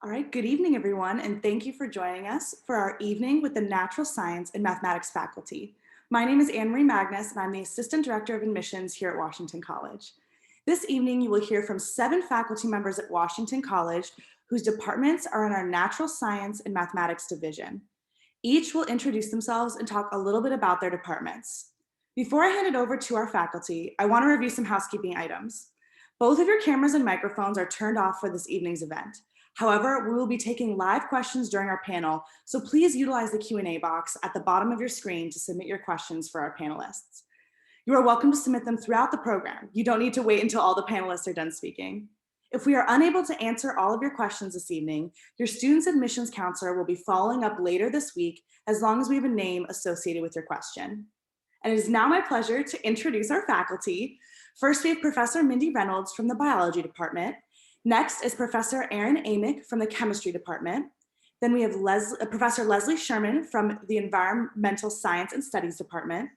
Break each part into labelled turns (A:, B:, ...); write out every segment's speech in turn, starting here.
A: All right, good evening, everyone, and thank you for joining us for our evening with the Natural Science and Mathematics faculty. My name is Anne-Marie Magnus, and I'm the Assistant Director of Admissions here at Washington College. This evening, you will hear from 7 faculty members at Washington College whose departments are in our Natural Science and Mathematics division. Each will introduce themselves and talk a little bit about their departments. Before I hand it over to our faculty, I want to review some housekeeping items. Both of your cameras and microphones are turned off for this evening's event. However, we will be taking live questions during our panel, so please utilize the Q&A box at the bottom of your screen to submit your questions for our panelists. You are welcome to submit them throughout the program. You don't need to wait until all the panelists are done speaking. If we are unable to answer all of your questions this evening, your student's admissions counselor will be following up later this week as long as we have a name associated with your question. And it is now my pleasure to introduce our faculty. First, we have Professor Mindy Reynolds from the Biology Department. Next is Professor Erin Amick from the Chemistry Department. Then we have Professor Leslie Sherman from the Environmental Science and Studies Department.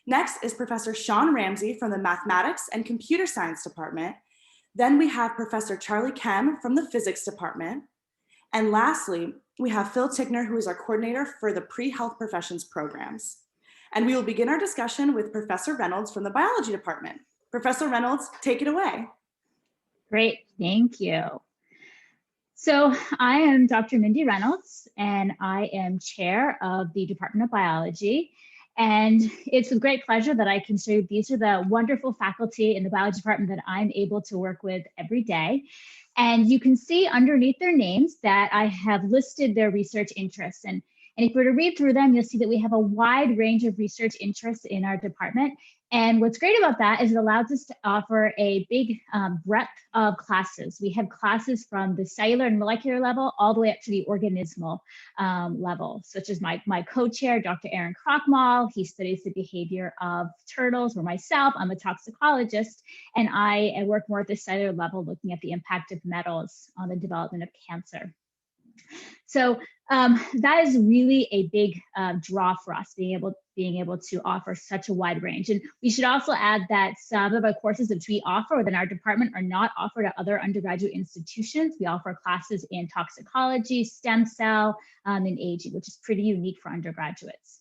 A: Next is Professor Sean Ramsey from the Mathematics and Computer Science Department. Then we have Professor Charlie Kem from the Physics Department. And lastly, we have Phil Tickner, who is our coordinator for the Pre-Health Professions programs. And we will begin our discussion with Professor Reynolds from the Biology Department. Professor Reynolds, take it away.
B: Great, thank you. So I am Dr. Mindy Reynolds, and I am chair of the Department of Biology. And it's with great pleasure that I can show you these are the wonderful faculty in the biology department that I'm able to work with every day. And you can see underneath their names that I have listed their research interests. And if we were to read through them, you'll see that we have a wide range of research interests in our department. And what's great about that is it allows us to offer a big breadth of classes. We have classes from the cellular and molecular level all the way up to the organismal level, such as my co-chair, Dr. Aaron Krochmal. He studies the behavior of turtles, or myself, I'm a toxicologist, and I work more at the cellular level looking at the impact of metals on the development of cancer. So that is really a big draw for us, being able to offer such a wide range. And we should also add that some of our courses that we offer within our department are not offered at other undergraduate institutions. We offer classes in toxicology, stem cell, and aging, which is pretty unique for undergraduates.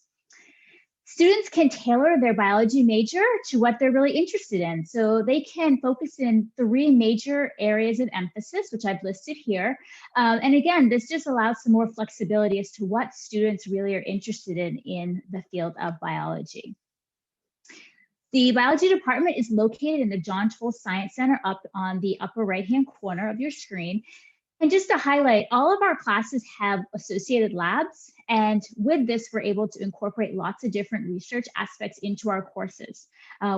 B: Students can tailor their biology major to what they're really interested in. So they can focus in 3 major areas of emphasis, which I've listed here. And again, this just allows some more flexibility as to what students really are interested in the field of biology. The biology department is located in the John Toll Science Center up on the upper right-hand corner of your screen. And just to highlight, all of our classes have associated labs, and with this, we're able to incorporate lots of different research aspects into our courses.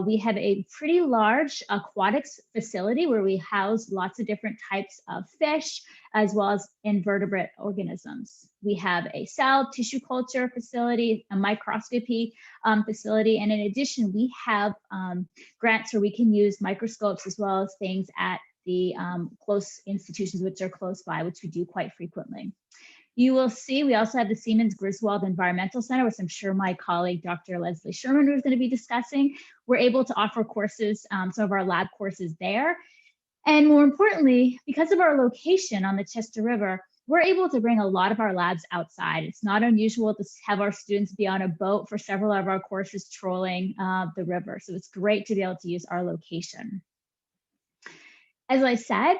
B: We have a pretty large aquatics facility where we house lots of different types of fish, as well as invertebrate organisms. We have a cell tissue culture facility, a microscopy facility, and in addition, we have grants where we can use microscopes as well as things at the close institutions which are close by, which we do quite frequently. You will see we also have the Siemens Griswold Environmental Center, which I'm sure my colleague, Dr. Leslie Sherman, is going to be discussing. We're able to offer courses, some of our lab courses there. And more importantly, because of our location on the Chester River, we're able to bring a lot of our labs outside. It's not unusual to have our students be on a boat for several of our courses trolling the river. So it's great to be able to use our location. As I said,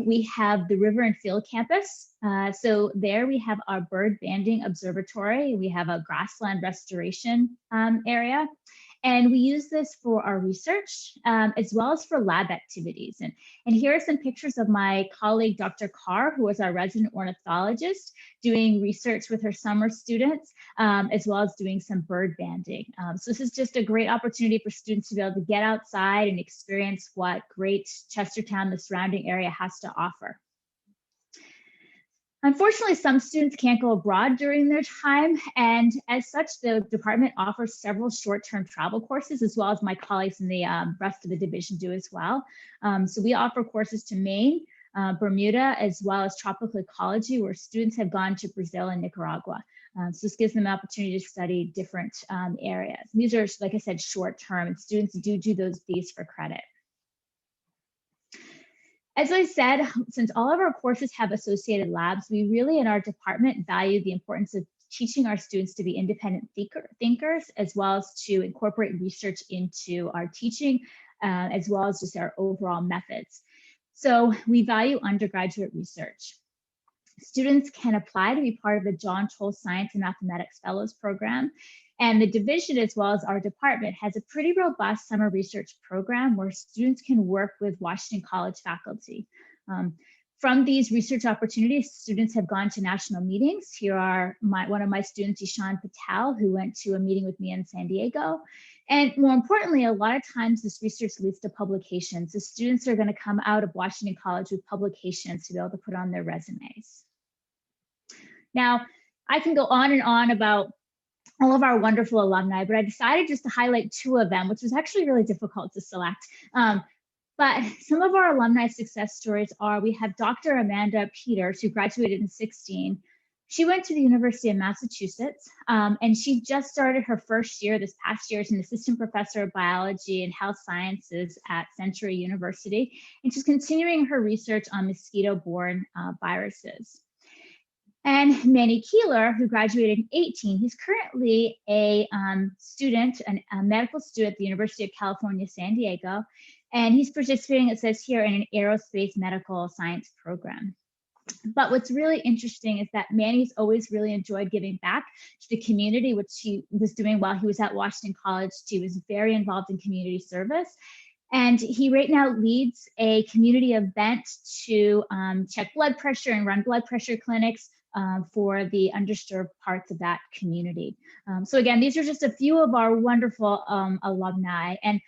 B: we have the River and Field campus. So there we have our bird banding observatory. We have a grassland restoration area. And we use this for our research as well as for lab activities. And here are some pictures of my colleague, Dr. Carr, who was our resident ornithologist, doing research with her summer students, as well as doing some bird banding. So this is just a great opportunity for students to be able to get outside and experience what great Chestertown, the surrounding area, has to offer. Unfortunately, some students can't go abroad during their time, and as such, the department offers several short-term travel courses, as well as my colleagues in the rest of the division do as well. So we offer courses to Maine, Bermuda, as well as tropical ecology, where students have gone to Brazil and Nicaragua. So this gives them an opportunity to study different areas. And these are, like I said, short-term, and students do these for credit. As I said, since all of our courses have associated labs, we really in our department value the importance of teaching our students to be independent thinkers, as well as to incorporate research into our teaching, as well as just our overall methods. So we value undergraduate research. Students can apply to be part of the John Toll Science and Mathematics Fellows Program. And the division, as well as our department, has a pretty robust summer research program where students can work with Washington College faculty. From these research opportunities, students have gone to national meetings. Here are one of my students, Ishan Patel, who went to a meeting with me in San Diego. And more importantly, a lot of times this research leads to publications. The students are going to come out of Washington College with publications to be able to put on their resumes. Now, I can go on and on about all of our wonderful alumni, but I decided just to highlight two of them, which was actually really difficult to select. But some of our alumni success stories are, we have Dr. Amanda Peters, who graduated in 2016. She went to the University of Massachusetts, and she just started her first year this past year as an assistant professor of biology and health sciences at Century University. And she's continuing her research on mosquito-borne viruses. And Manny Keeler, who graduated in 2018, he's currently a student, a medical student at the University of California, San Diego. And he's participating, it says here, in an aerospace medical science program. But what's really interesting is that Manny's always really enjoyed giving back to the community, which he was doing while he was at Washington College. He was very involved in community service. And he right now leads a community event to check blood pressure and run blood pressure clinics for the underserved parts of that community. So again, these are just a few of our wonderful alumni. And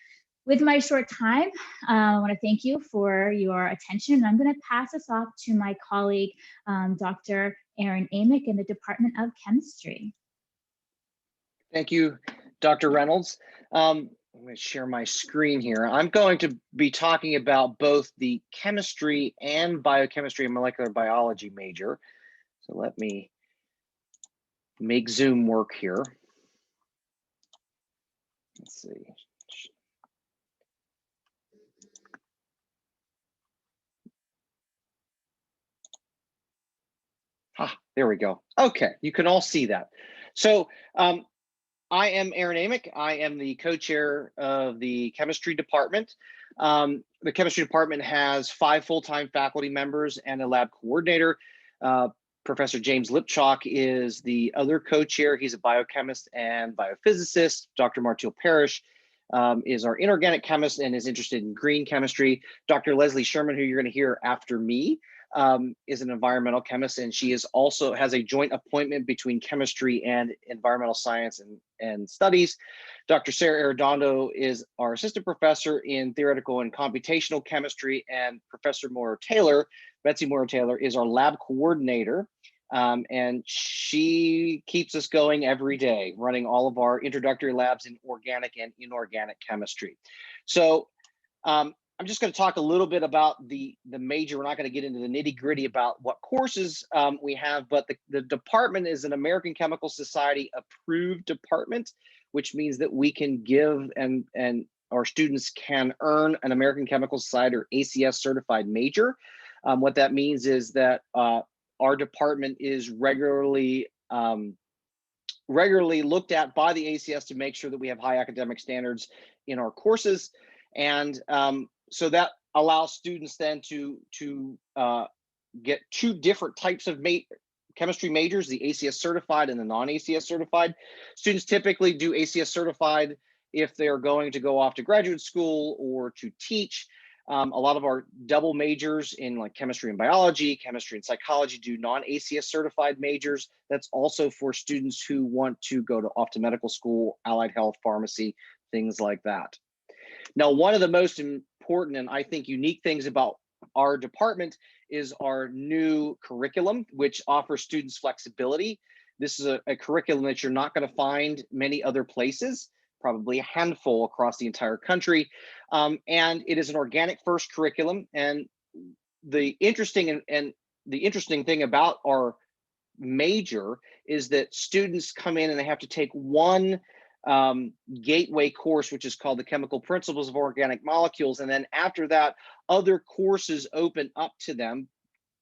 B: with my short time, I want to thank you for your attention. I'm going to pass this off to my colleague, Dr. Aaron Amick in the Department of Chemistry.
C: Thank you, Dr. Reynolds. I'm going to share my screen here. I'm going to be talking about both the chemistry and biochemistry and molecular biology major. So let me make Zoom work here. Let's see. There we go. Okay, you can all see that. So I am Aaron Amick. I am the co-chair of the chemistry department. The chemistry department has 5 full-time faculty members and a lab coordinator. Professor James Lipchalk is the other co-chair. He's a biochemist and biophysicist. Dr. Martil Parrish is our inorganic chemist and is interested in green chemistry. Dr. Leslie Sherman, who you're going to hear after me, is an environmental chemist, and she is also has a joint appointment between chemistry and environmental science and studies. Dr. Sarah Arredondo is our assistant professor in theoretical and computational chemistry, and Professor Moyer-Taylor, Betsy Moyer-Taylor, is our lab coordinator, and she keeps us going every day, running all of our introductory labs in organic and inorganic chemistry. So I'm just going to talk a little bit about the major. We're not going to get into the nitty gritty about what courses we have, but the department is an American Chemical Society approved department, which means that we can give and our students can earn an American Chemical Society or ACS certified major. What that means is that our department is regularly looked at by the ACS to make sure that we have high academic standards in our courses. And so that allows students then to get 2 different types of chemistry majors, the ACS certified and the non-ACS certified. Students typically do ACS certified if they're going to go off to graduate school or to teach. A lot of our double majors in like chemistry and biology, chemistry and psychology do non-ACS certified majors. That's also for students who want to go off to medical school, allied health, pharmacy, things like that. Now, one of the most important and I think unique things about our department is our new curriculum, which offers students flexibility. This is a curriculum that you're not going to find many other places, probably a handful across the entire country. And it is an organic first curriculum. And the interesting thing about our major is that students come in and they have to take one gateway course, which is called the Chemical Principles of Organic Molecules. And then after that, other courses open up to them,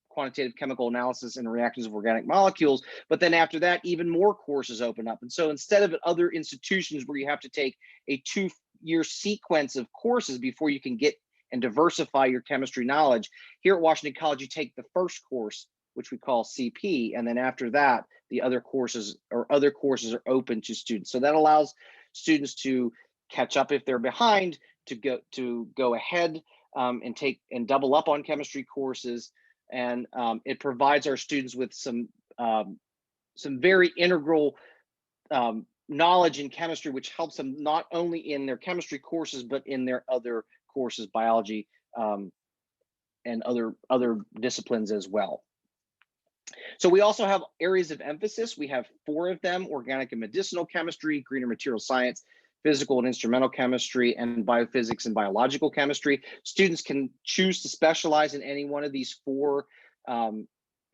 C: quantitative chemical analysis and reactions of organic molecules. But then after that, even more courses open up. And so instead of at other institutions where you have to take a 2-year sequence of courses before you can get and diversify your chemistry knowledge, here at Washington College, you take the first course, which we call CP, and then after that, the other courses are open to students. So that allows students to catch up if they're behind, to go ahead and take and double up on chemistry courses, and it provides our students with some very integral knowledge in chemistry, which helps them not only in their chemistry courses but in their other courses, biology and other disciplines as well. So we also have areas of emphasis. We have 4 of them: organic and medicinal chemistry, greener material science, physical and instrumental chemistry, and biophysics and biological chemistry. Students can choose to specialize in any one of these 4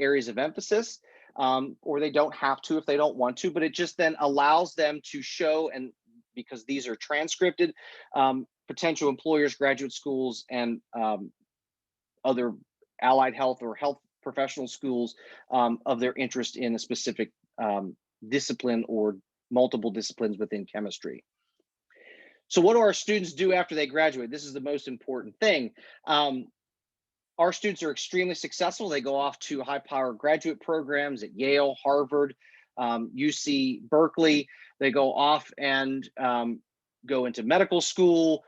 C: areas of emphasis, or they don't have to if they don't want to, but it just then allows them to show, and because these are transcripted, potential employers, graduate schools, and other allied health or health professional schools of their interest in a specific discipline or multiple disciplines within chemistry. So what do our students do after they graduate? This is the most important thing. Our students are extremely successful. They go off to high-powered graduate programs at Yale, Harvard, UC Berkeley. They go off and go into medical school,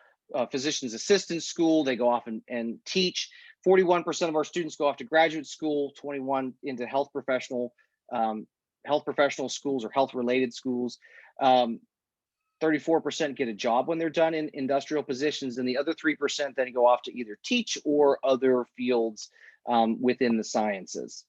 C: physician's assistant school. They go off and teach. 41% of our students go off to graduate school, 21 into health professional schools or health-related schools. 34% get a job when they're done in industrial positions, and the other 3% then go off to either teach or other fields within the sciences.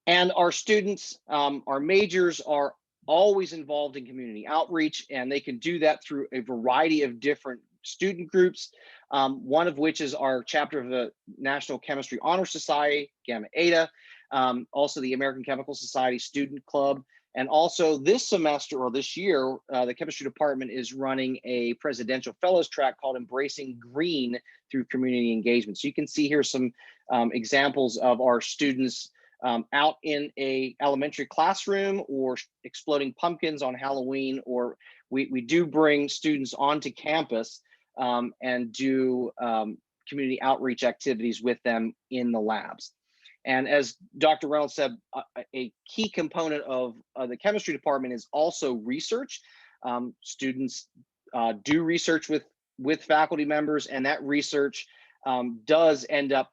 C: And our students, our majors are always involved in community outreach, and they can do that through a variety of different student groups, one of which is our chapter of the National Chemistry Honor Society, Gamma Eta, also the American Chemical Society Student Club. And also this semester or this year, the chemistry department is running a presidential fellows track called Embracing Green through Community Engagement. So you can see here some examples of our students out in a elementary classroom or exploding pumpkins on Halloween, or we do bring students onto campus and do community outreach activities with them in the labs. And as Dr. Reynolds said, a key component of the chemistry department is also research. Students do research with faculty members, and that research does end up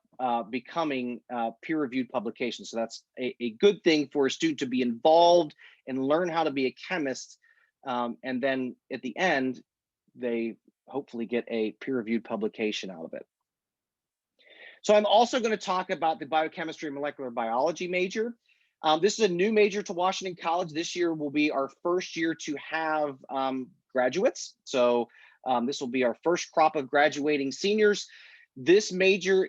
C: becoming peer-reviewed publications. So that's a good thing for a student to be involved and learn how to be a chemist. And then at the end, they hopefully get a peer-reviewed publication out of it. So I'm also going to talk about the biochemistry and molecular biology major. This is a new major to Washington College. This year will be our first year to have graduates. So this will be our first crop of graduating seniors. This major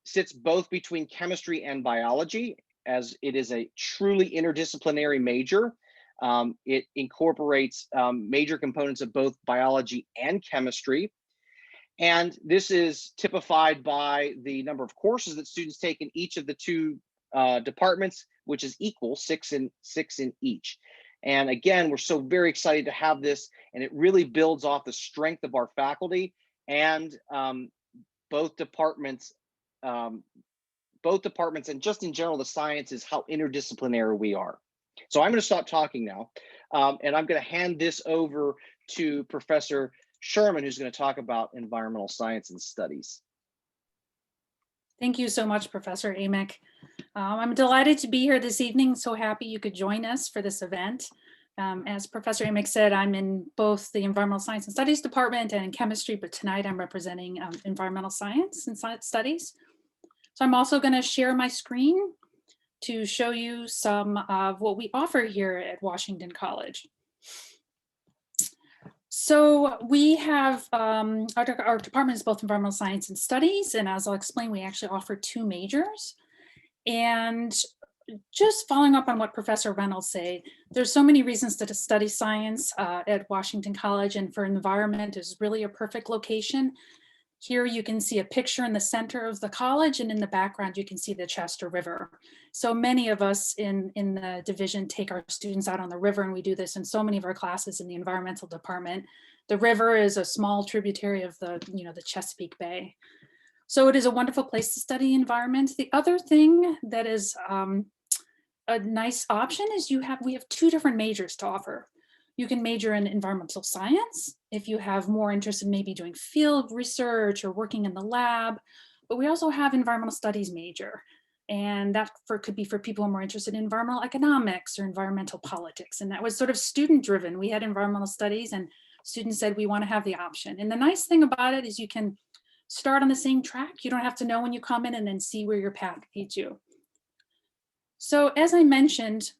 C: sits both between chemistry and biology, as it is a truly interdisciplinary major. It incorporates major components of both biology and chemistry. And this is typified by the number of courses that students take in each of the 2 departments, which is equal, 6 in each. And again, we're so very excited to have this, and it really builds off the strength of our faculty and both departments, and just in general, the sciences, how interdisciplinary we are. So I'm going to stop talking now, and I'm going to hand this over to Professor Sherman, who's going to talk about environmental science and studies.
D: Thank you so much, Professor Amick. I'm delighted to be here this evening. So happy you could join us for this event. As Professor Amick said, I'm in both the Environmental Science and Studies Department and in chemistry, but tonight I'm representing environmental science and science studies. So I'm also going to share my screen to show you some of what we offer here at Washington College. So we have, our department is both environmental science and studies, and as I'll explain, we actually offer 2 majors. And just following up on what Professor Reynolds said, there's so many reasons to study science at Washington College, and for environment is really a perfect location. Here you can see a picture in the center of the college, and in the background you can see the Chester River. So many of us in the division take our students out on the river, and we do this in so many of our classes in the environmental department. The river is a small tributary of the Chesapeake Bay. So it is a wonderful place to study environment. The other thing that is a nice option is we have two different majors to offer. You can major in environmental science if you have more interest in maybe doing field research or working in the lab, but we also have environmental studies major. And that could be for people who are more interested in environmental economics or environmental politics. And that was sort of student driven. We had environmental studies and students said, we want to have the option. And the nice thing about it is you can start on the same track. You don't have to know when you come in and then see where your path leads you. So as I mentioned,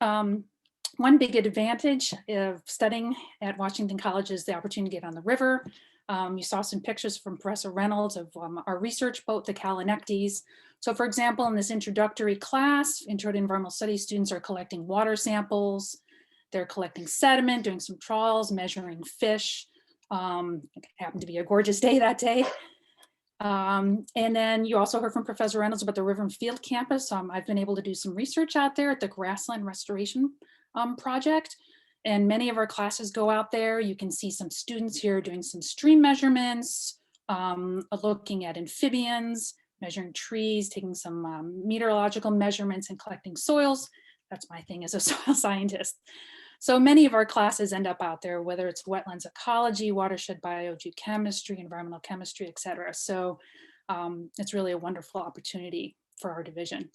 D: one big advantage of studying at Washington College is the opportunity to get on the river. You saw some pictures from Professor Reynolds of our research boat, the Kalanectes. So for example, in this introductory class, Intro to Environmental Studies, students are collecting water samples. They're collecting sediment, doing some trawls, measuring fish. It happened to be a gorgeous day that day. And then you also heard from Professor Reynolds about the River and Field campus. I've been able to do some research out there at the Grassland Restoration Project. And many of our classes go out there. You can see some students here doing some stream measurements, looking at amphibians, measuring trees, taking some meteorological measurements and collecting soils. That's my thing as a soil scientist. So many of our classes end up out there, whether it's wetlands ecology, watershed biogeochemistry, environmental chemistry, et cetera. So it's really a wonderful opportunity for our division.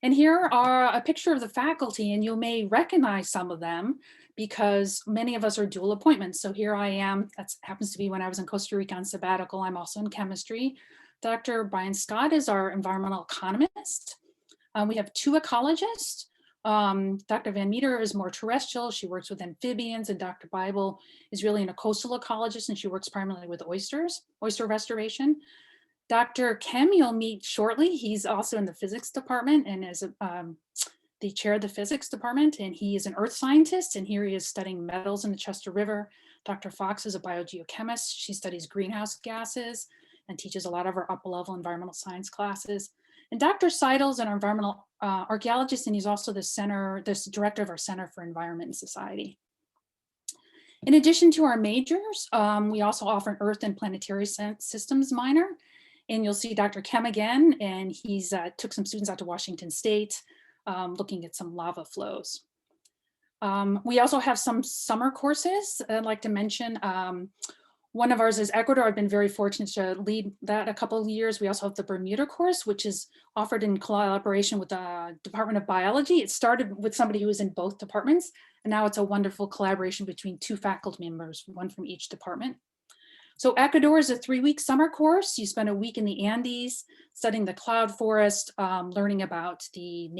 D: And here are a picture of the faculty, and you may recognize some of them because many of us are dual appointments. So here I am, that happens to be when I was in Costa Rica on sabbatical. I'm also in chemistry. Dr. Brian Scott is our environmental economist. We have two ecologists. Dr. Van Meter is more terrestrial. She works with amphibians, and Dr. Bible is really a coastal ecologist, and she works primarily with oysters, oyster restoration. Dr. Kem, you'll meet shortly. He's also in the physics department and is the chair of the physics department, and he is an earth scientist, and here he is studying metals in the Chester River. Dr. Fox is a biogeochemist. She studies greenhouse gases and teaches a lot of our upper level environmental science classes. And Dr. Seidel is an environmental archaeologist, and he's also the director of our Center for Environment and Society. In addition to our majors, we also offer an Earth and Planetary Systems minor. And you'll see Dr. Kem again, and he's took some students out to Washington State, looking at some lava flows. We also have some summer courses I'd like to mention. One of ours is Ecuador. I've been very fortunate to lead that a couple of years. We also have the Bermuda course, which is offered in collaboration with the Department of Biology. It started with somebody who was in both departments, and now it's a wonderful collaboration between two faculty members, one from each department. So Ecuador is a 3-week summer course. You spend a week in the Andes studying the cloud forest, learning about the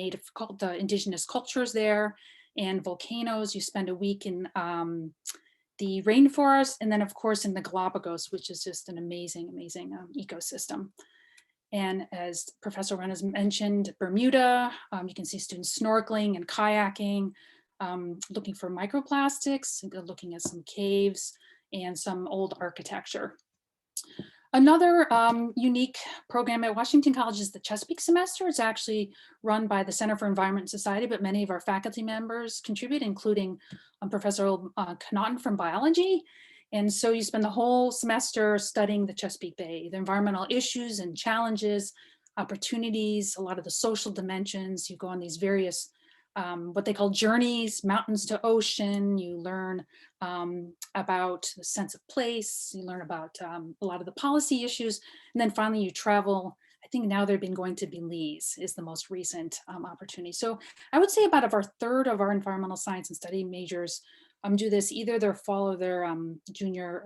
D: indigenous cultures there and volcanoes. You spend a week in the rainforest, and then of course in the Galapagos, which is just an amazing, amazing ecosystem. And as Professor Reynolds mentioned, Bermuda, you can see students snorkeling and kayaking, looking for microplastics, looking at some caves and some old architecture. Another unique program at Washington College is the Chesapeake semester. It's actually run by the Center for Environment and Society, but many of our faculty members contribute, including Professor Connaughton from biology. And so you spend the whole semester studying the Chesapeake Bay, the environmental issues and challenges, opportunities, a lot of the social dimensions. You go on these various what they call journeys, mountains to ocean. You learn about the sense of place. You learn about a lot of the policy issues. And then finally you travel. I think now they've been going to Belize is the most recent opportunity. So I would say about a third of our environmental science and study majors do this either their fall or their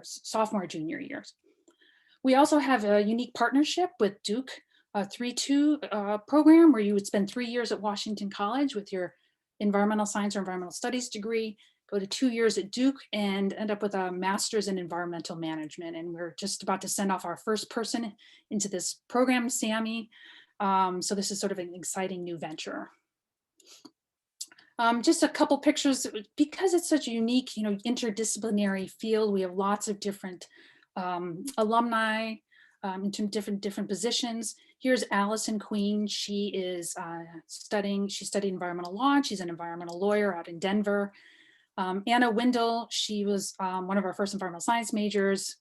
D: sophomore, junior years. We also have a unique partnership with Duke, a 3-2 program where you would spend 3 years at Washington College with your environmental science or environmental studies degree, go to 2 years at Duke and end up with a master's in environmental management. And we're just about to send off our first person into this program, Sammy. So this is sort of an exciting new venture Just a couple pictures because it's such a unique, interdisciplinary field. We have lots of different alumni into different positions. Here's Allison Queen. She is she studied environmental law. And she's an environmental lawyer out in Denver. Anna Windle, she was one of our first environmental science majors.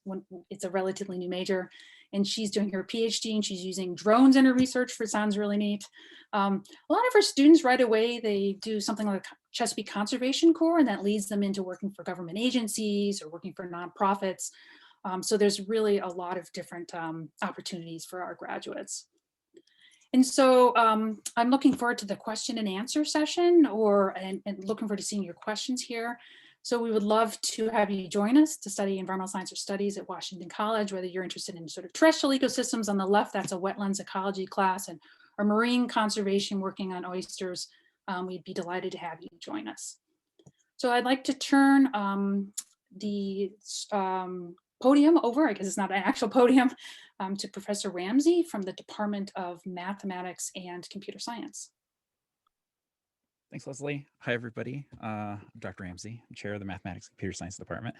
D: It's a relatively new major, and she's doing her PhD and she's using drones in her research, which sounds really neat. A lot of our students right away, they do something like Chesapeake Conservation Corps, and that leads them into working for government agencies or working for nonprofits. So there's really a lot of different opportunities for our graduates. And so I'm looking forward to the question and answer session and looking forward to seeing your questions here. So we would love to have you join us to study environmental science or studies at Washington College, whether you're interested in sort of terrestrial ecosystems. On the left, that's a wetlands ecology class, and or marine conservation working on oysters. We'd be delighted to have you join us. So I'd like to turn the podium over, I guess it's not an actual podium, to Professor Ramsey from the Department of Mathematics and Computer Science.
E: Thanks, Leslie. Hi, everybody. I'm Dr. Ramsey. I'm chair of the Mathematics and Computer Science Department.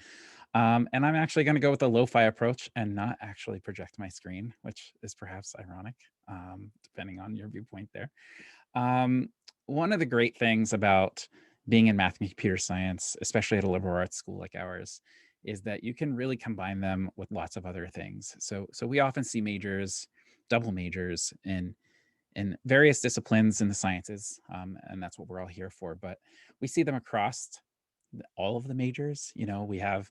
E: And I'm actually going to go with the lo-fi approach and not actually project my screen, which is perhaps ironic, depending on your viewpoint there. One of the great things about being in math and computer science, especially at a liberal arts school like ours, is that you can really combine them with lots of other things. So we often see majors, double majors in various disciplines in the sciences, and that's what we're all here for. But we see them across all of the majors. You know, we have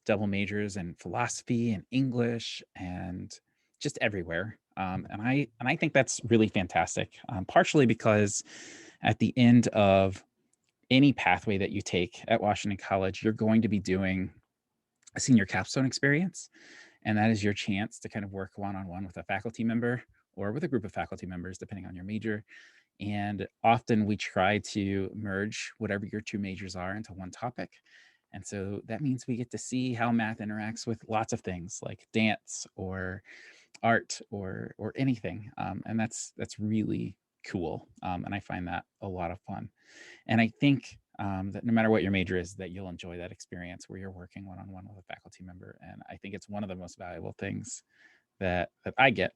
E: double majors in philosophy and English and just everywhere. And I think that's really fantastic, partially because at the end of any pathway that you take at Washington College, you're going to be doing a senior capstone experience. And that is your chance to kind of work one-on-one with a faculty member or with a group of faculty members, depending on your major. And often we try to merge whatever your two majors are into one topic. And so that means we get to see how math interacts with lots of things like dance or art or anything. And that's really cool. And I find that a lot of fun. And I think that no matter what your major is, that you'll enjoy that experience where you're working one-on-one with a faculty member. And I think it's one of the most valuable things that I get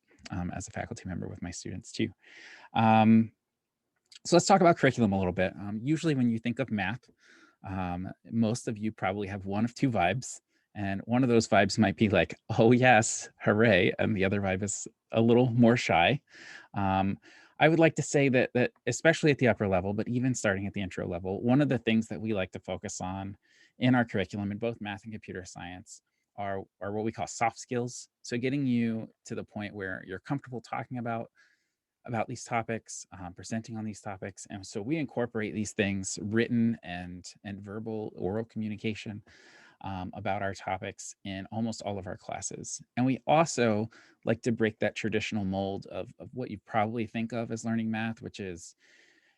E: as a faculty member with my students too. So let's talk about curriculum a little bit. Usually when you think of math, most of you probably have one of two vibes. And one of those vibes might be like, oh yes, hooray. And the other vibe is a little more shy. I would like to say that especially at the upper level, but even starting at the intro level, one of the things that we like to focus on in our curriculum in both math and computer science are what we call soft skills. So getting you to the point where you're comfortable talking about these topics, presenting on these topics. And so we incorporate these things, written and verbal oral communication about our topics in almost all of our classes. And we also like to break that traditional mold of what you probably think of as learning math, which is,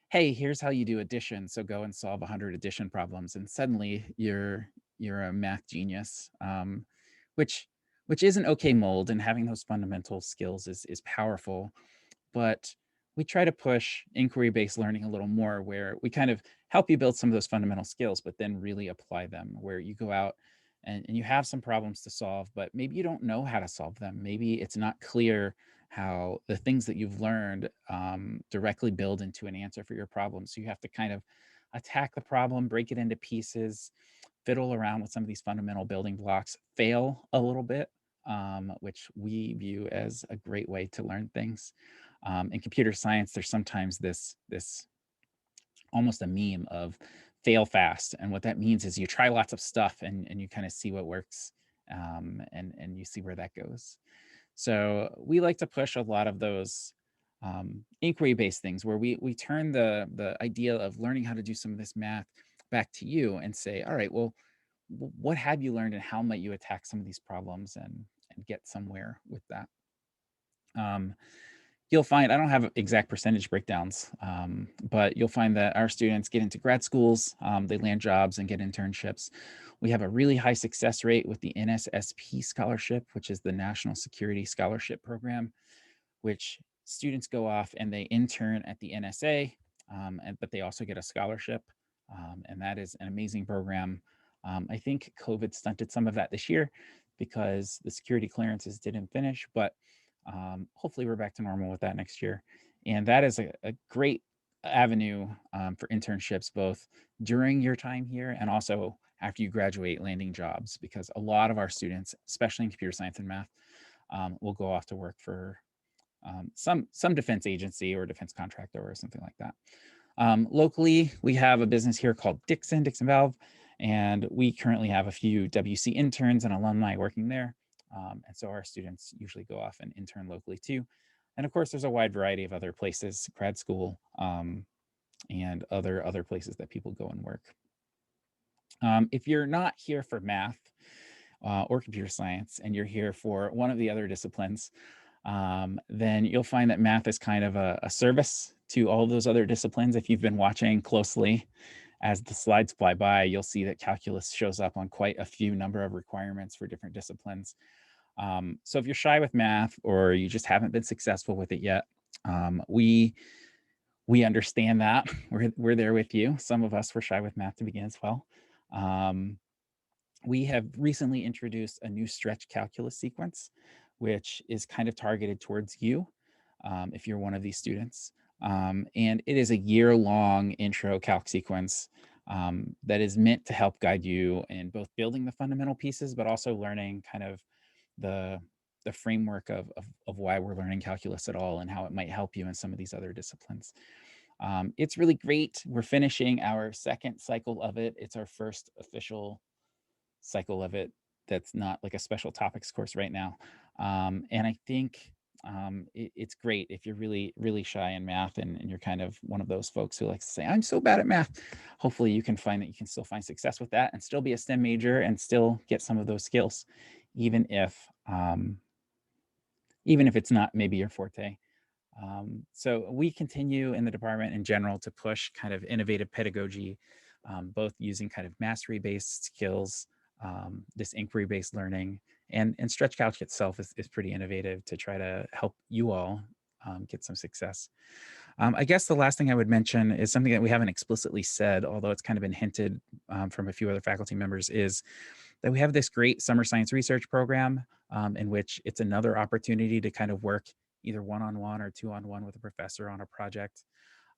E: hey, here's how you do addition. So go and solve 100 addition problems. And suddenly you're a math genius, which is an okay mold, and having those fundamental skills is powerful. But we try to push inquiry-based learning a little more, where we kind of help you build some of those fundamental skills, but then really apply them, where you go out and you have some problems to solve, but maybe you don't know how to solve them. Maybe it's not clear how the things that you've learned directly build into an answer for your problem. So you have to kind of attack the problem, break it into pieces, fiddle around with some of these fundamental building blocks, fail a little bit, which we view as a great way to learn things. In computer science, there's sometimes this almost a meme of fail fast. And what that means is you try lots of stuff and you kind of see what works, and you see where that goes. So we like to push a lot of those inquiry-based things, where we turn the idea of learning how to do some of this math back to you and say, all right, well, what have you learned and how might you attack some of these problems and get somewhere with that? You'll find, I don't have exact percentage breakdowns, but you'll find that our students get into grad schools, they land jobs and get internships. We have a really high success rate with the NSSP scholarship, which is the National Security Scholarship Program, which students go off and they intern at the NSA but they also get a scholarship, and that is an amazing program. I think COVID stunted some of that this year because the security clearances didn't finish, but hopefully we're back to normal with that next year. And that is a great avenue for internships, both during your time here and also after you graduate, landing jobs, because a lot of our students, especially in computer science and math, will go off to work for some defense agency or defense contractor or something like that. Locally, we have a business here called Dixon Valve, and we currently have a few WC interns and alumni working there. And so our students usually go off and intern locally too. And of course, there's a wide variety of other places, grad school, and other places that people go and work. If you're not here for math or computer science, and you're here for one of the other disciplines, then you'll find that math is kind of a service to all those other disciplines. If you've been watching closely as the slides fly by, you'll see that calculus shows up on quite a few number of requirements for different disciplines. So if you're shy with math or you just haven't been successful with it yet, we understand that. We're there with you. Some of us were shy with math to begin as well. We have recently introduced a new stretch calculus sequence, which is kind of targeted towards you if you're one of these students. And it is a year-long intro calc sequence that is meant to help guide you in both building the fundamental pieces, but also learning kind of the framework of why we're learning calculus at all and how it might help you in some of these other disciplines. It's really great. We're finishing our second cycle of it. It's our first official cycle of it that's not like a special topics course right now. And I think it's great if you're really shy in math and you're kind of one of those folks who likes to say, I'm so bad at math. Hopefully you can find that you can still find success with that and still be a STEM major and still get some of those skills, even if it's not maybe your forte. So we continue in the department in general to push kind of innovative pedagogy, both using kind of mastery-based skills, this inquiry-based learning, and Stretch Calc itself is pretty innovative to try to help you all get some success. I guess the last thing I would mention is something that we haven't explicitly said, although it's kind of been hinted from a few other faculty members, is that we have this great summer science research program in which it's another opportunity to kind of work either one-on-one or two-on-one with a professor on a project.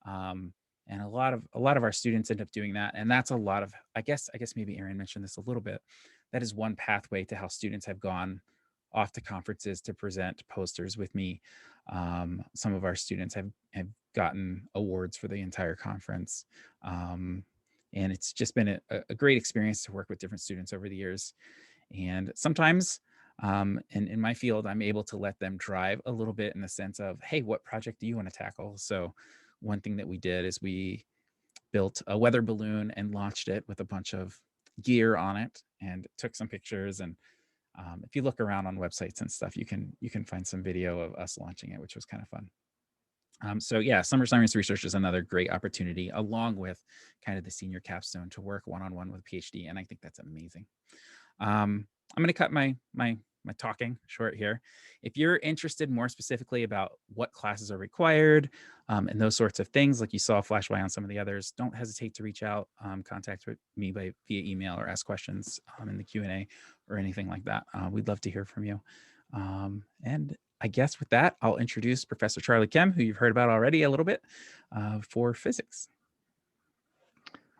E: And a lot of our students end up doing that. And that's a lot of, I guess maybe Aaron mentioned this a little bit. That is one pathway to how students have gone off to conferences to present posters with me. Some of our students have gotten awards for the entire conference. And it's just been a great experience to work with different students over the years. And sometimes in my field, I'm able to let them drive a little bit in the sense of, hey, what project do you want to tackle? So one thing that we did is we built a weather balloon and launched it with a bunch of gear on it and took some pictures. And if you look around on websites and stuff, you can find some video of us launching it, which was kind of fun. So yeah, summer science research is another great opportunity, along with kind of the senior capstone, to work one-on-one with PhD. And I think that's amazing. I'm going to cut my talking short here. If you're interested more specifically about what classes are required and those sorts of things, like you saw flash by on some of the others, don't hesitate to reach out, contact me via email or ask questions in the Q&A or anything like that. We'd love to hear from you. And I guess with that, I'll introduce Professor Charlie Kem, who you've heard about already a little bit, for physics.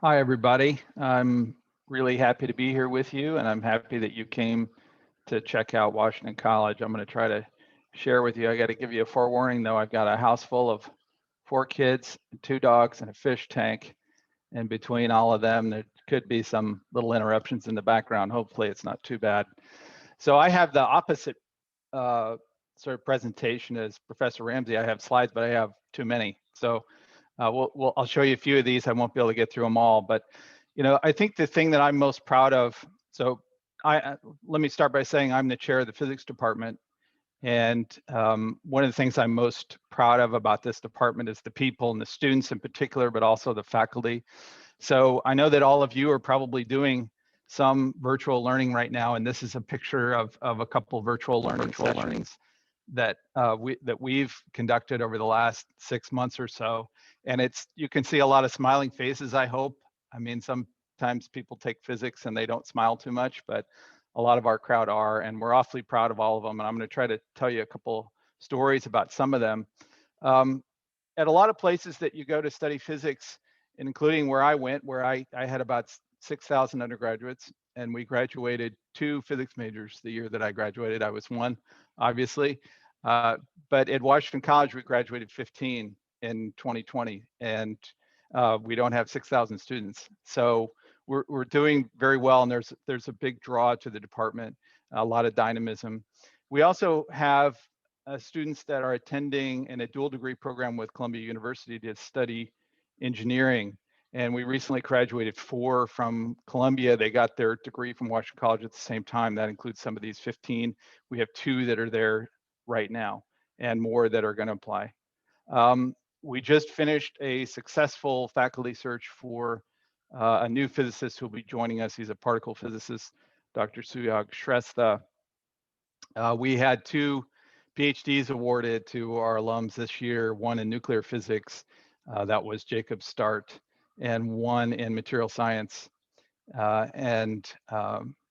F: Hi, everybody. I'm really happy to be here with you, and I'm happy that you came to check out Washington College. I'm going to try to share with you. I got to give you a forewarning, though. I've got a house full of 4 kids, 2 dogs, and a fish tank. And between all of them, there could be some little interruptions in the background. Hopefully, it's not too bad. So I have the opposite sort of presentation as Professor Ramsey. I have slides, but I have too many. So I'll show you a few of these. I won't be able to get through them all. But I think the thing that I'm most proud of. So let me start by saying I'm the chair of the physics department. And one of the things I'm most proud of about this department is the people and the students in particular, but also the faculty. So I know that all of you are probably doing some virtual learning right now. And this is a picture of a couple virtual learning sessions that we've conducted over the last 6 months or so. And you can see a lot of smiling faces, I hope. I mean, sometimes people take physics and they don't smile too much, but a lot of our crowd are, and we're awfully proud of all of them. And I'm going to try to tell you a couple stories about some of them. At a lot of places that you go to study physics, including where I went, where I had about 6,000 undergraduates, and we graduated 2 physics majors the year that I graduated. I was one, obviously. But at Washington College, we graduated 15 in 2020, and we don't have 6,000 students. So we're doing very well, and there's a big draw to the department, a lot of dynamism. We also have students that are attending in a dual degree program with Columbia University to study engineering. And we recently graduated 4 from Columbia. They got their degree from Washington College at the same time. That includes some of these 15. We have 2 that are there right now and more that are going to apply. We just finished a successful faculty search for a new physicist who will be joining us. He's a particle physicist, Dr. Suyog Shrestha. We had 2 PhDs awarded to our alums this year, one in nuclear physics, that was Jacob Start, and one in material science and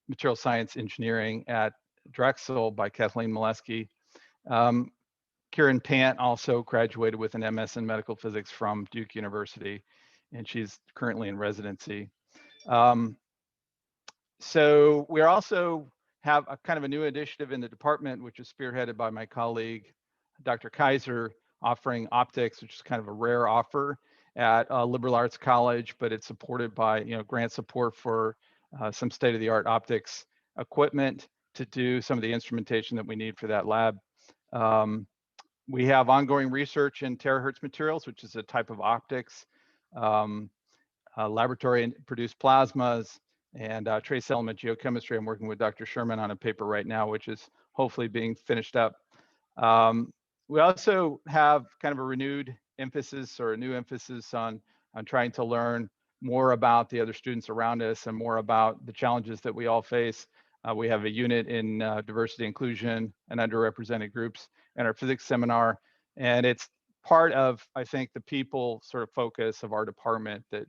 F: material science engineering at Drexel by Kathleen Molesky. Kieran Pant also graduated with an MS in medical physics from Duke University, and she's currently in residency. So we also have a kind of a new initiative in the department, which is spearheaded by my colleague, Dr. Kaiser, offering optics, which is kind of a rare offer at a liberal arts college, but it's supported by grant support for some state-of-the-art optics equipment to do some of the instrumentation that we need for that lab. We have ongoing research in terahertz materials, which is a type of optics, laboratory-produced plasmas, and trace element geochemistry. I'm working with Dr. Sherman on a paper right now, which is hopefully being finished up. We also have kind of a renewed emphasis or a new emphasis on trying to learn more about the other students around us and more about the challenges that we all face. We have a unit in diversity, inclusion, and underrepresented groups in our physics seminar. And it's part of, I think, the people sort of focus of our department that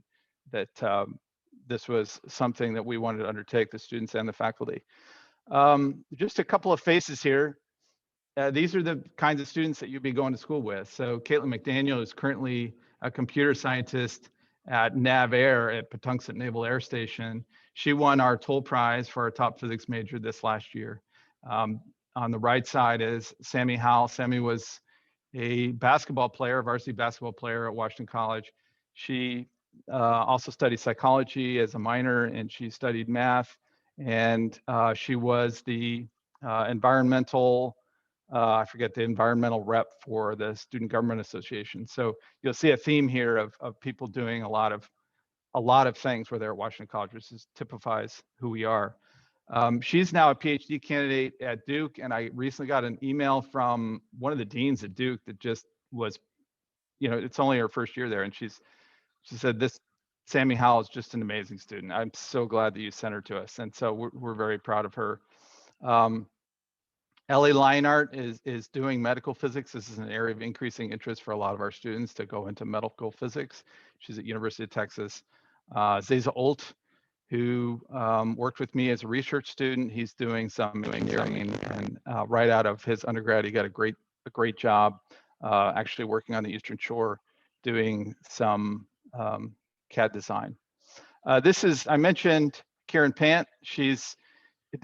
F: this was something that we wanted to undertake, the students and the faculty. Just a couple of faces here. These are the kinds of students that you'd be going to school with. So Caitlin McDaniel is currently a computer scientist at NavAir at Patuxent Naval Air Station. She won our Toll Prize for our top physics major this last year. On the right side is Sammy Howell. Sammy was a basketball player, varsity basketball player at Washington College. She also studied psychology as a minor, and she studied math. And she was the environmental rep for the Student Government Association. So you'll see a theme here of people doing a lot of things where they're at Washington College, which typifies who we are. She's now a PhD candidate at Duke, and I recently got an email from one of the deans at Duke that just was, it's only her first year there, and she said, "This Sammy Howell is just an amazing student. I'm so glad that you sent her to us," and so we're very proud of her. Ellie Leinart is doing medical physics. This is an area of increasing interest for a lot of our students to go into medical physics. She's at University of Texas. Zeza Olt, who worked with me as a research student. He's doing some engineering, and right out of his undergrad, he got a great job actually working on the Eastern Shore, doing some CAD design. I mentioned Kieran Pant. She's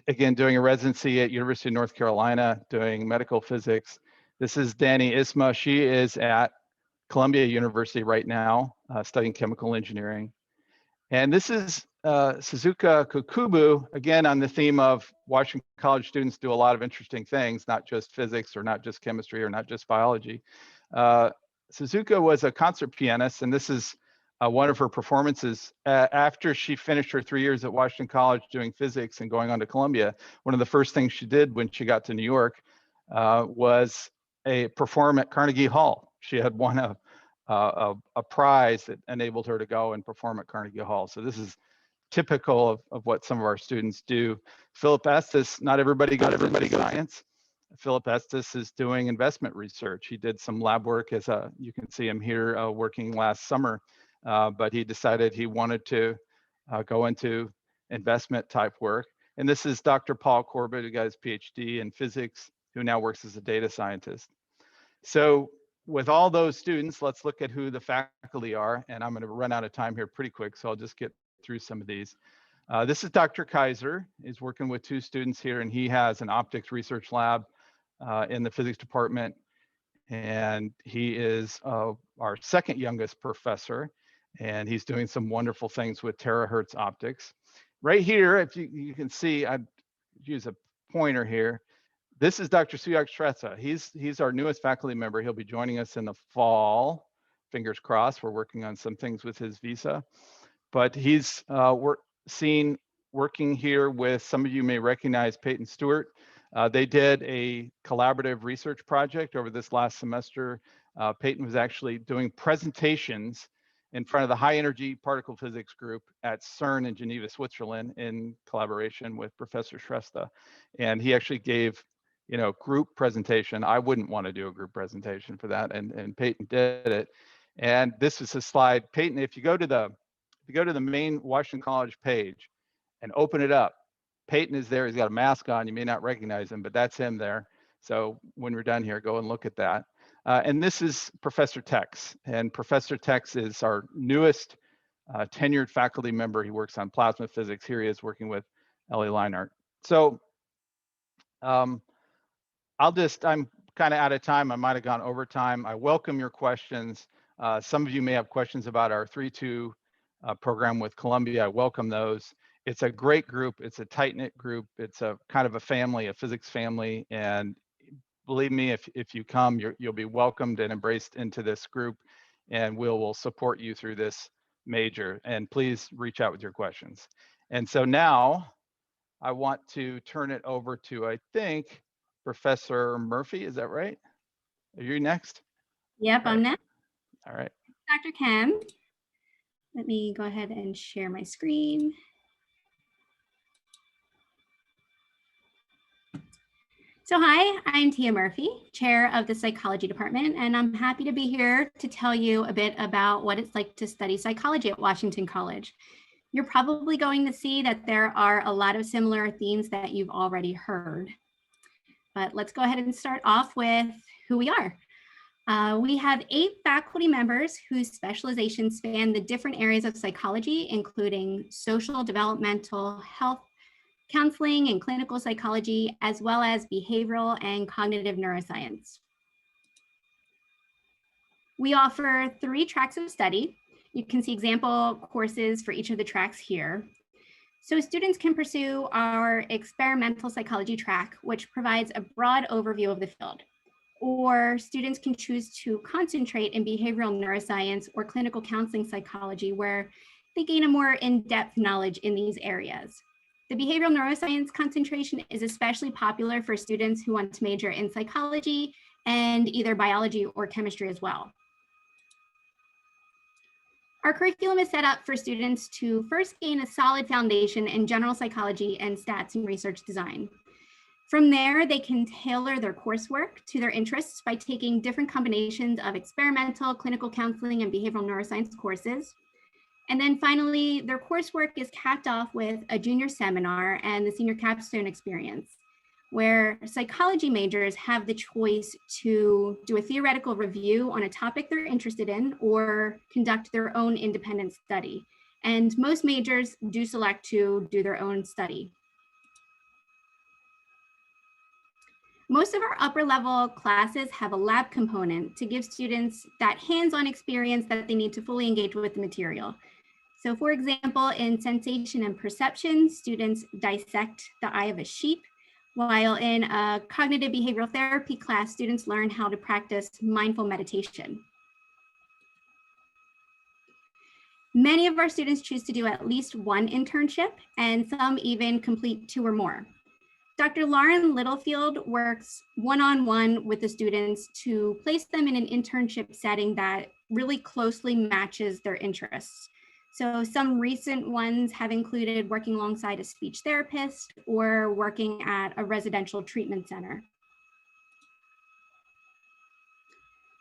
F: again doing a residency at University of North Carolina, doing medical physics. This is Danny Isma. She is at Columbia University right now, studying chemical engineering. And this is Suzuka Kukubu, again on the theme of Washington College students do a lot of interesting things, not just physics or not just chemistry or not just biology. Suzuka was a concert pianist, and this is one of her performances. After she finished her 3 years at Washington College doing physics and going on to Columbia, one of the first things she did when she got to New York was perform at Carnegie Hall. She had won a prize that enabled her to go and perform at Carnegie Hall. So this is typical of what some of our students do. Philip Estes, not everybody goes to science. Philip Estes is doing investment research. He did some lab work you can see him here working last summer, but he decided he wanted to go into investment type work. And this is Dr. Paul Corbett, who got his PhD in physics, who now works as a data scientist. So with all those students, let's look at who the faculty are. And I'm going to run out of time here pretty quick, so I'll just get through some of these. This is Dr. Kaiser. He's working with 2 students here, and he has an optics research lab in the physics department. And he is our second youngest professor, and he's doing some wonderful things with terahertz optics. Right here, if you can see, I'd use a pointer here. This is Dr. Suyak Shrestha. He's our newest faculty member. He'll be joining us in the fall. Fingers crossed. We're working on some things with his visa. But he's working here with, some of you may recognize Peyton Stewart. They did a collaborative research project over this last semester. Peyton was actually doing presentations in front of the high energy particle physics group at CERN in Geneva, Switzerland, in collaboration with Professor Shrestha. And he actually gave, group presentation. I wouldn't want to do a group presentation for that, and Peyton did it. And this is a slide. Peyton, if you go to the main Washington College page and open it up, Peyton is there. He's got a mask on. You may not recognize him, but that's him there. So when we're done here, go and look at that. And this is Professor Tex. And Professor Tex is our newest tenured faculty member. He works on plasma physics. Here he is working with Ellie Leinart. So I'm kind of out of time. I might have gone over time. I welcome your questions. Some of you may have questions about our 3-2 program with Columbia. I welcome those. It's a great group. It's a tight-knit group. It's a kind of a family, a physics family. And believe me, if you come, you'll be welcomed and embraced into this group, and we'll support you through this major. And please reach out with your questions. And so now I want to turn it over to, I think, Professor Murphy. Is that right? Are you next?
G: Yep, I'm next.
F: All right.
G: Dr. Kim. Let me go ahead and share my screen. So hi, I'm Tia Murphy, chair of the psychology department, and I'm happy to be here to tell you a bit about what it's like to study psychology at Washington College. You're probably going to see that there are a lot of similar themes that you've already heard. But let's go ahead and start off with who we are. We have 8 faculty members whose specializations span the different areas of psychology, including social, developmental, health, counseling, and clinical psychology, as well as behavioral and cognitive neuroscience. We offer 3 tracks of study. You can see example courses for each of the tracks here. So students can pursue our experimental psychology track, which provides a broad overview of the field. Or students can choose to concentrate in behavioral neuroscience or clinical counseling psychology, where they gain a more in-depth knowledge in these areas. The behavioral neuroscience concentration is especially popular for students who want to major in psychology and either biology or chemistry as well. Our curriculum is set up for students to first gain a solid foundation in general psychology and stats and research design. From there, they can tailor their coursework to their interests by taking different combinations of experimental, clinical counseling, and behavioral neuroscience courses. And then finally, their coursework is capped off with a junior seminar and the senior capstone experience, where psychology majors have the choice to do a theoretical review on a topic they're interested in or conduct their own independent study. And most majors do select to do their own study. Most of our upper level classes have a lab component to give students that hands-on experience that they need to fully engage with the material. So for example, in sensation and perception, students dissect the eye of a sheep, while in a cognitive behavioral therapy class, students learn how to practice mindful meditation. Many of our students choose to do at least one internship, and some even complete 2 or more. Dr. Lauren Littlefield works one-on-one with the students to place them in an internship setting that really closely matches their interests. So some recent ones have included working alongside a speech therapist or working at a residential treatment center.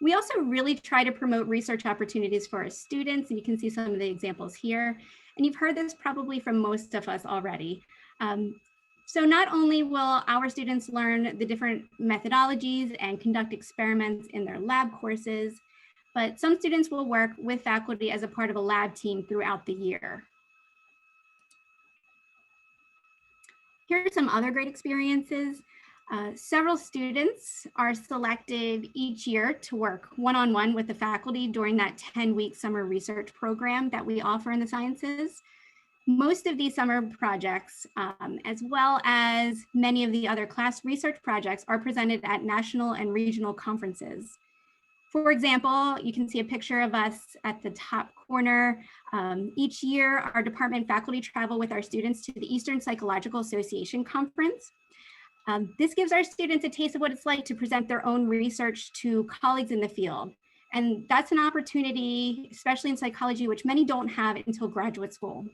G: We also really try to promote research opportunities for our students, and you can see some of the examples here. And you've heard this probably from most of us already. So not only will our students learn the different methodologies and conduct experiments in their lab courses, but some students will work with faculty as a part of a lab team throughout the year. Here are some other great experiences. Several students are selected each year to work one-on-one with the faculty during that 10-week summer research program that we offer in the sciences. Most of these summer projects, as well as many of the other class research projects, are presented at national and regional conferences. For example, you can see a picture of us at the top corner. Each year, our department faculty travel with our students to the Eastern Psychological Association Conference. This gives our students a taste of what it's like to present their own research to colleagues in the field. And that's an opportunity, especially in psychology, which many don't have until graduate school.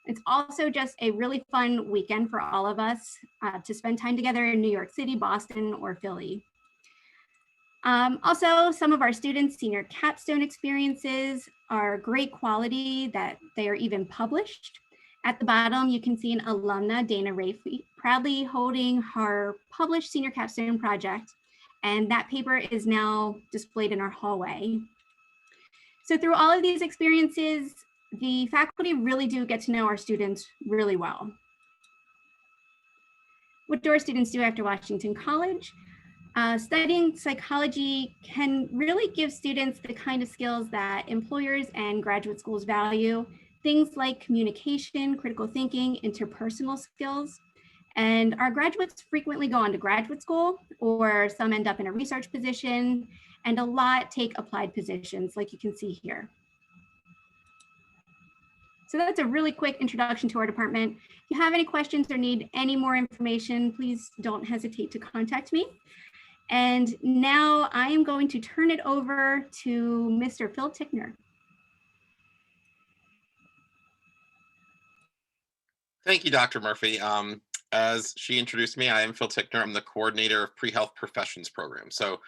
G: It's also just a really fun weekend for all of us to spend time together in New York City, Boston, or Philly. Also, some of our students' senior capstone experiences are great quality that they are even published. At the bottom, you can see an alumna, Dana Rafey, proudly holding her published senior capstone project, and that paper is now displayed in our hallway. So through all of these experiences, the faculty really do get to know our students really well. What do our students do after Washington College? Studying psychology can really give students the kind of skills that employers and graduate schools value, things like communication, critical thinking, interpersonal skills. And our graduates frequently go on to graduate school, or some end up in a research position, and a lot take applied positions like you can see here. So that's a really quick introduction to our department. If you have any questions or need any more information, please don't hesitate to contact me. And now I am going to turn it over to Mr. Phil Tickner.
H: Thank you, Dr. Murphy. As she introduced me, I am Phil Tickner. I'm the coordinator of Pre-Health Professions Program. So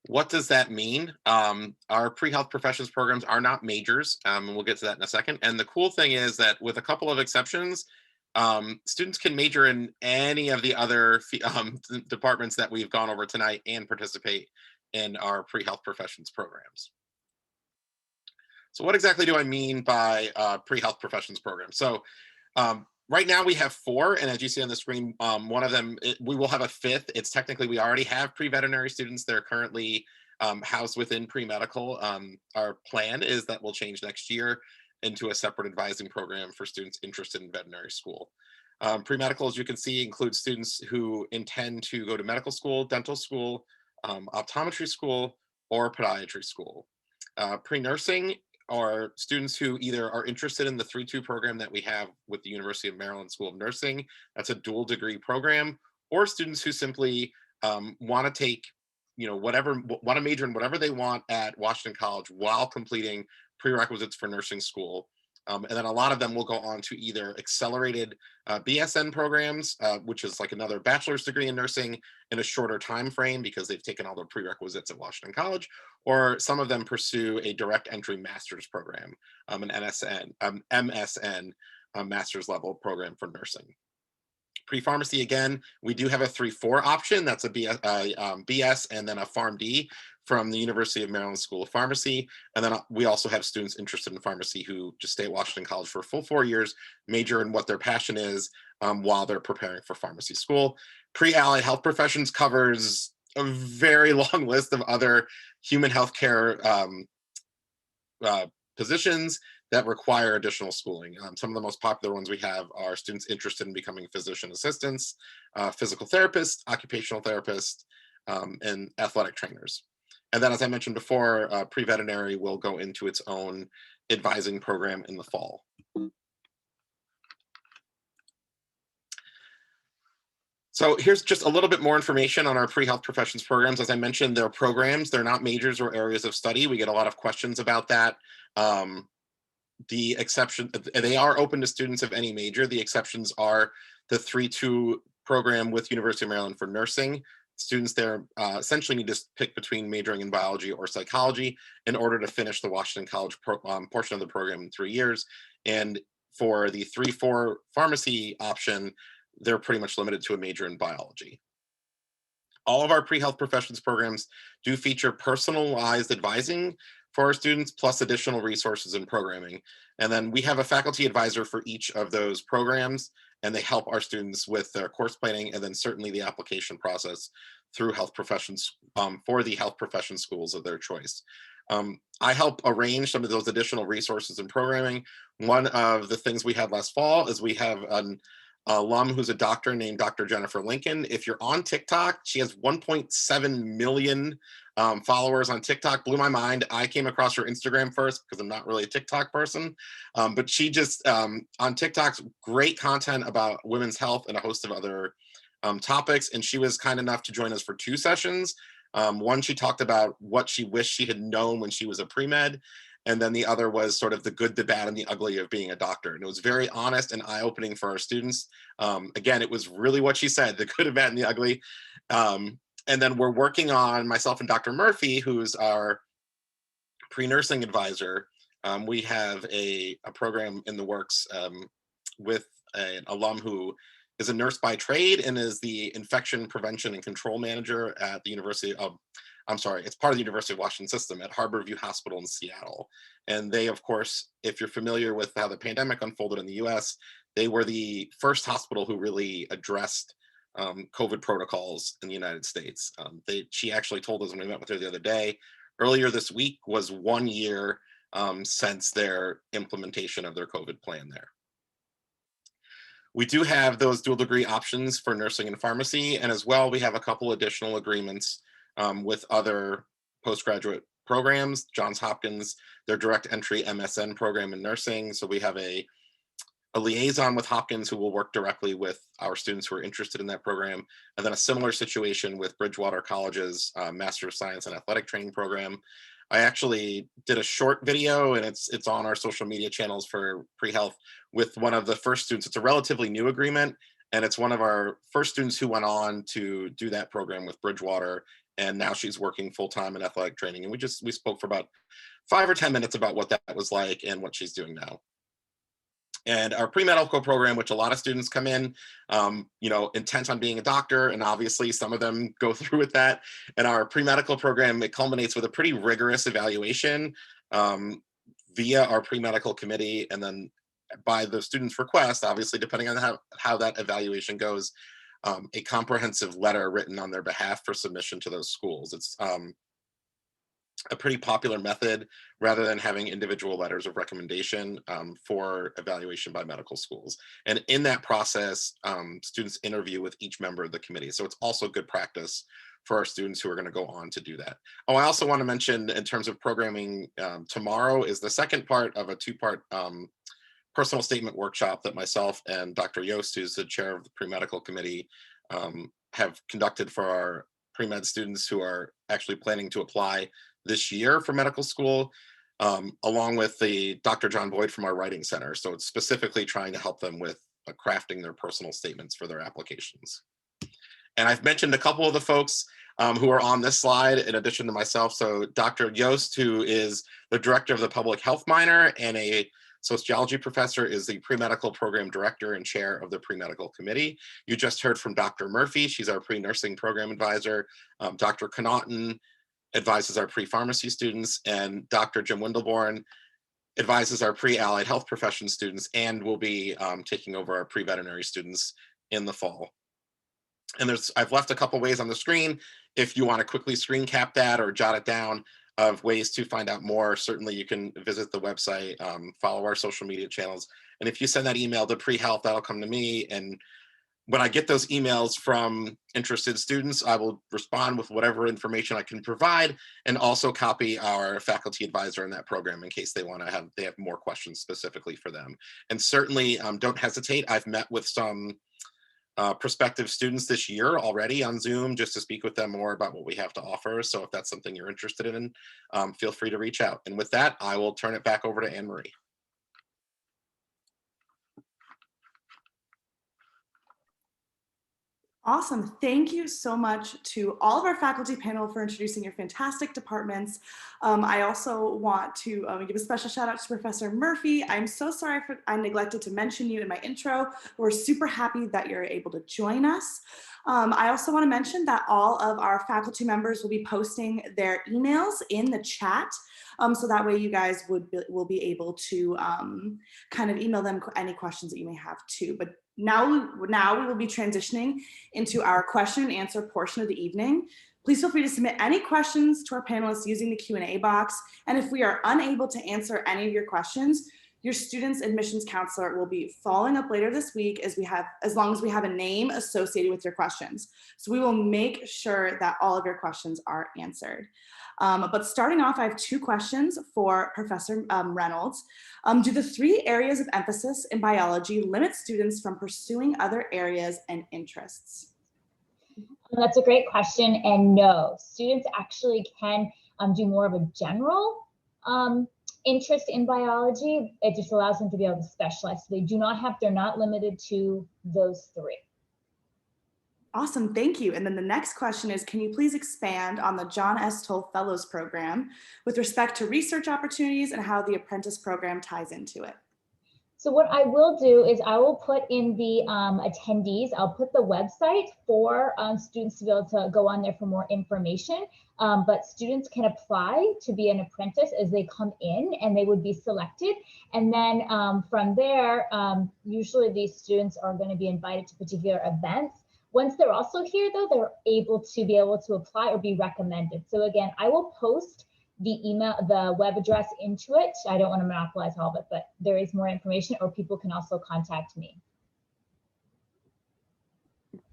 H: what does that mean? Our pre-health professions programs are not majors, and we'll get to that in a second. And the cool thing is that with a couple of exceptions, students can major in any of the other departments that we've gone over tonight and participate in our pre-health professions programs. So what exactly do I mean by pre-health professions program? So right now we have 4, and as you see on the screen, one of them, we will have a 5th. It's technically, we already have pre-veterinary students. They're currently housed within pre-medical. Our plan is that we'll change next year into a separate advising program for students interested in veterinary school. Pre-medical, as you can see, includes students who intend to go to medical school, dental school, optometry school, or podiatry school. Pre-nursing are students who either are interested in the 3-2 program that we have with the University of Maryland School of Nursing. That's a dual degree program, or students who simply want to take, want to major in whatever they want at Washington College while completing prerequisites for nursing school. And then a lot of them will go on to either accelerated BSN programs, which is like another bachelor's degree in nursing in a shorter time frame because they've taken all the prerequisites at Washington College, or some of them pursue a direct entry master's program, an MSN, master's level program for nursing. Pre-pharmacy, again, we do have a 3-4 option. That's a BS and then a PharmD from the University of Maryland School of Pharmacy. And then we also have students interested in pharmacy who just stay at Washington College for a full 4 years, major in what their passion is while they're preparing for pharmacy school. Pre-allied health professions covers a very long list of other human healthcare positions that require additional schooling. Some of the most popular ones we have are students interested in becoming physician assistants, physical therapists, occupational therapists, and athletic trainers. And then, as I mentioned before, pre-veterinary will go into its own advising program in the fall. So here's just a little bit more information on our pre-health professions programs. As I mentioned, they're programs, they're not majors or areas of study. We get a lot of questions about that. The exception, they are open to students of any major. The exceptions are the 3-2 program with University of Maryland for nursing, students there essentially need to pick between majoring in biology or psychology in order to finish the Washington College portion of the program in 3 years. And for the 3-4 pharmacy option, they're pretty much limited to a major in biology. All of our pre-health professions programs do feature personalized advising for our students, plus additional resources and programming. And then we have a faculty advisor for each of those programs, and they help our students with their course planning and then certainly the application process through health professions for the health profession schools of their choice. I help arrange some of those additional resources and programming. One of the things we had last fall is we have an alum who's a doctor named Dr. Jennifer Lincoln. If you're on TikTok, she has 1.7 million followers on TikTok. Blew my mind. I came across her Instagram first because I'm not really a TikTok person, but she just on TikTok's great content about women's health and a host of other topics. And she was kind enough to join us for 2 sessions. One, she talked about what she wished she had known when she was a pre-med. And then the other was sort of the good, the bad, and the ugly of being a doctor. And it was very honest and eye-opening for our students. Again, it was really what she said, the good, the bad, and the ugly. And then we're working on, myself and Dr. Murphy, who's our pre-nursing advisor. We have a program in the works with an alum who is a nurse by trade and is the infection prevention and control manager at the University of, it's part of the University of Washington system at Harborview Hospital in Seattle. And they, of course, if you're familiar with how the pandemic unfolded in the US, they were the first hospital who really addressed COVID protocols in the United States. She actually told us when we met with her the other day, earlier this week was 1 year since their implementation of their COVID plan there. We do have those dual degree options for nursing and pharmacy, and as well, we have a couple additional agreements with other postgraduate programs. Johns Hopkins, their direct entry MSN program in nursing. So we have a liaison with Hopkins who will work directly with our students who are interested in that program. And then a similar situation with Bridgewater College's Master of Science and Athletic Training program. I actually did a short video, and it's on our social media channels for pre-health with one of the first students. It's a relatively new agreement, and it's one of our first students who went on to do that program with Bridgewater. And now she's working full-time in athletic training. And we spoke for about 5 or 10 minutes about what that was like and what she's doing now. And our pre-medical program, which a lot of students come in, intent on being a doctor, and obviously some of them go through with that. And our pre-medical program, it culminates with a pretty rigorous evaluation via our pre-medical committee, and then by the student's request, obviously, depending on how that evaluation goes, a comprehensive letter written on their behalf for submission to those schools. It's a pretty popular method rather than having individual letters of recommendation for evaluation by medical schools. And in that process, students interview with each member of the committee. So it's also good practice for our students who are going to go on to do that. Oh, I also want to mention in terms of programming, tomorrow is the second part of a 2-part personal statement workshop that myself and Dr. Yost, who's the chair of the pre-medical committee, have conducted for our pre-med students who are actually planning to apply this year for medical school, along with the Dr. John Boyd from our writing center. So it's specifically trying to help them with crafting their personal statements for their applications. And I've mentioned a couple of the folks who are on this slide in addition to myself. So Dr. Yost, who is the director of the public health minor and a sociology professor, is the pre-medical program director and chair of the pre-medical committee. You just heard from Dr. Murphy. She's our pre-nursing program advisor. Dr. Connaughton advises our pre-pharmacy students, and Dr. Jim Windelborn advises our pre-allied health profession students, and will be taking over our pre-veterinary students in the fall. And I've left a couple ways on the screen if you want to quickly screen cap that or jot it down of ways to find out more. Certainly you can visit the website, follow our social media channels. And if you send that email to pre-health, that'll come to me. And when I get those emails from interested students, I will respond with whatever information I can provide, and also copy our faculty advisor in that program in case they have more questions specifically for them. And certainly don't hesitate. I've met with some prospective students this year already on Zoom just to speak with them more about what we have to offer. So if that's something you're interested in, feel free to reach out. And with that, I will turn it back over to Anne Marie.
A: Awesome. Thank you so much to all of our faculty panel for introducing your fantastic departments. I also want to give a special shout out to Professor Murphy. I'm so sorry I neglected to mention you in my intro. We're super happy that you're able to join us. I also want to mention that all of our faculty members will be posting their emails in the chat. So that way you guys will be able to kind of email them any questions that you may have too. But now we will be transitioning into our question and answer portion of the evening. Please feel free to submit any questions to our panelists using the Q&A box. And if we are unable to answer any of your questions, your student's admissions counselor will be following up later this week as long as we have a name associated with your questions. So we will make sure that all of your questions are answered. But starting off, I have two questions for Professor Reynolds. Do the 3 areas of emphasis in biology limit students from pursuing other areas and interests?
B: That's a great question. And no, students actually can do more of a general interest in biology. It just allows them to be able to specialize. So they're not limited to those 3.
A: Awesome, thank you. And then the next question is, can you please expand on the John S. Toll Fellows Program with respect to research opportunities and how the apprentice program ties into it?
B: So what I will do is I will put in the attendees, I'll put the website for students to be able to go on there for more information, but students can apply to be an apprentice as they come in and they would be selected. And then from there, usually these students are going to be invited to particular events. Once they're also here though, they're able to apply or be recommended. So again, I will post the email, the web address into it. I don't want to monopolize all of it, but there is more information, or people can also contact me.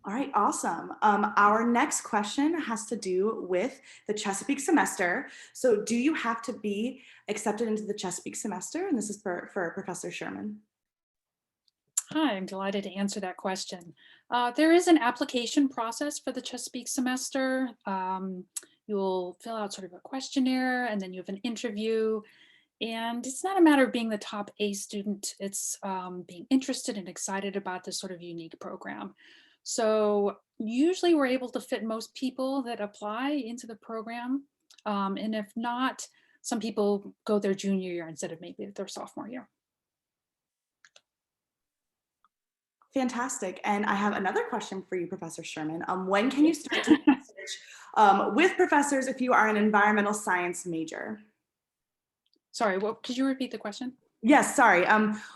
A: All right, awesome. Our next question has to do with the Chesapeake semester. So do you have to be accepted into the Chesapeake semester? And this is for Professor Sherman.
D: Hi, I'm delighted to answer that question. There is an application process for the Chesapeake semester. You'll fill out sort of a questionnaire, and then you have an interview. And it's not a matter of being the top A student, it's being interested and excited about this sort of unique program. So usually we're able to fit most people that apply into the program. And if not, some people go their junior year instead of maybe their sophomore year.
A: Fantastic. And I have another question for you, Professor Sherman. When can you start doing research with professors if you are an environmental science major?
D: Sorry, could you repeat the question?
A: Yes, sorry.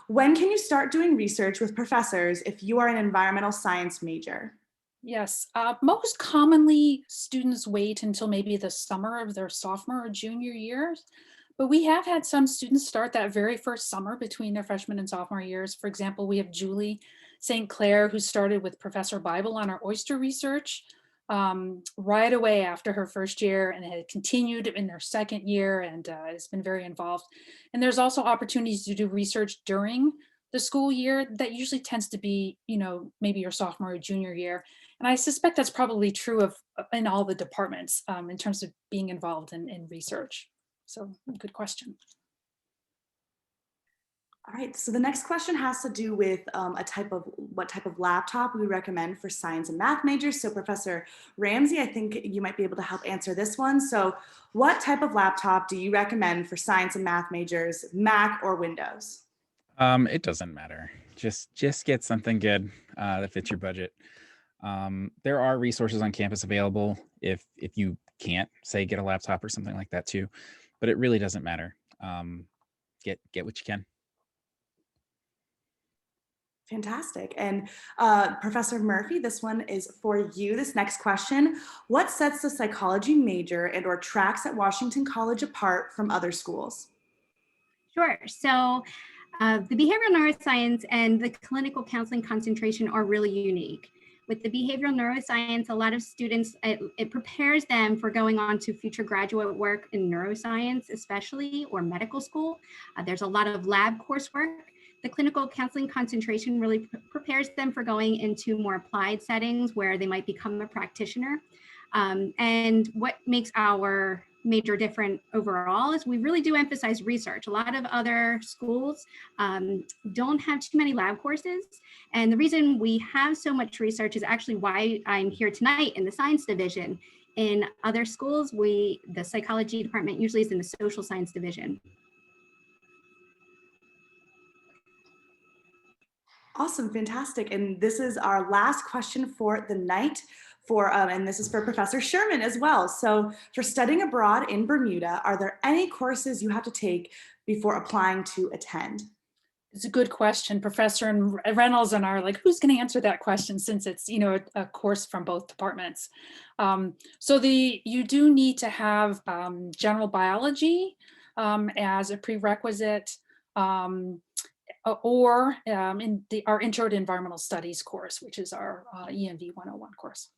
A: When can you start doing research with professors if you are an environmental science major?
D: Yes, most commonly students wait until maybe the summer of their sophomore or junior years. But we have had some students start that very first summer between their freshman and sophomore years. For example, we have Julie St. Clair, who started with Professor Bible on our oyster research right away after her first year, and had continued in her second year, and has been very involved. And there's also opportunities to do research during the school year that usually tends to be, maybe your sophomore or junior year. And I suspect that's probably true in all the departments in terms of being involved in research. So good question.
A: All right, so the next question has to do with what type of laptop we recommend for science and math majors. So Professor Ramsey, I think you might be able to help answer this one. So what type of laptop do you recommend for science and math majors, Mac or Windows?
E: It doesn't matter. Just get something good that fits your budget. There are resources on campus available if you can't, say, get a laptop or something like that too, but it really doesn't matter. Get what you can.
A: Fantastic. And Professor Murphy, this one is for you. This next question, what sets the psychology major and/or tracks at Washington College apart from other schools?
G: Sure. So the behavioral neuroscience and the clinical counseling concentration are really unique. With the behavioral neuroscience, a lot of students, it prepares them for going on to future graduate work in neuroscience, especially, or medical school. There's a lot of lab coursework. The clinical counseling concentration really prepares them for going into more applied settings where they might become a practitioner. And what makes our major difference overall is we really do emphasize research. A lot of other schools don't have too many lab courses. And the reason we have so much research is actually why I'm here tonight in the science division. In other schools, the psychology department usually is in the social science division.
A: Awesome, fantastic. And this is our last question for the night and this is for Professor Sherman as well. So for studying abroad in Bermuda, are there any courses you have to take before applying to attend?
D: It's a good question. Professor Reynolds and I are like, who's going to answer that question, since it's, you know, a course from both departments. So you do need to have general biology as a prerequisite, or in our Intro to Environmental Studies course, which is our ENV 101 course.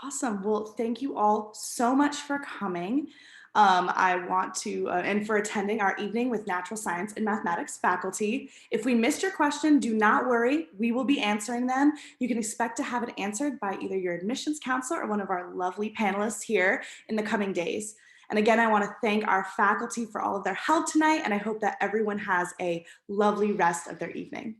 A: Awesome. Well, thank you all so much for coming. I want to, and for attending our evening with natural science and mathematics faculty. If we missed your question, do not worry. We will be answering them. You can expect to have it answered by either your admissions counselor or one of our lovely panelists here in the coming days. And again, I want to thank our faculty for all of their help tonight, and I hope that everyone has a lovely rest of their evening.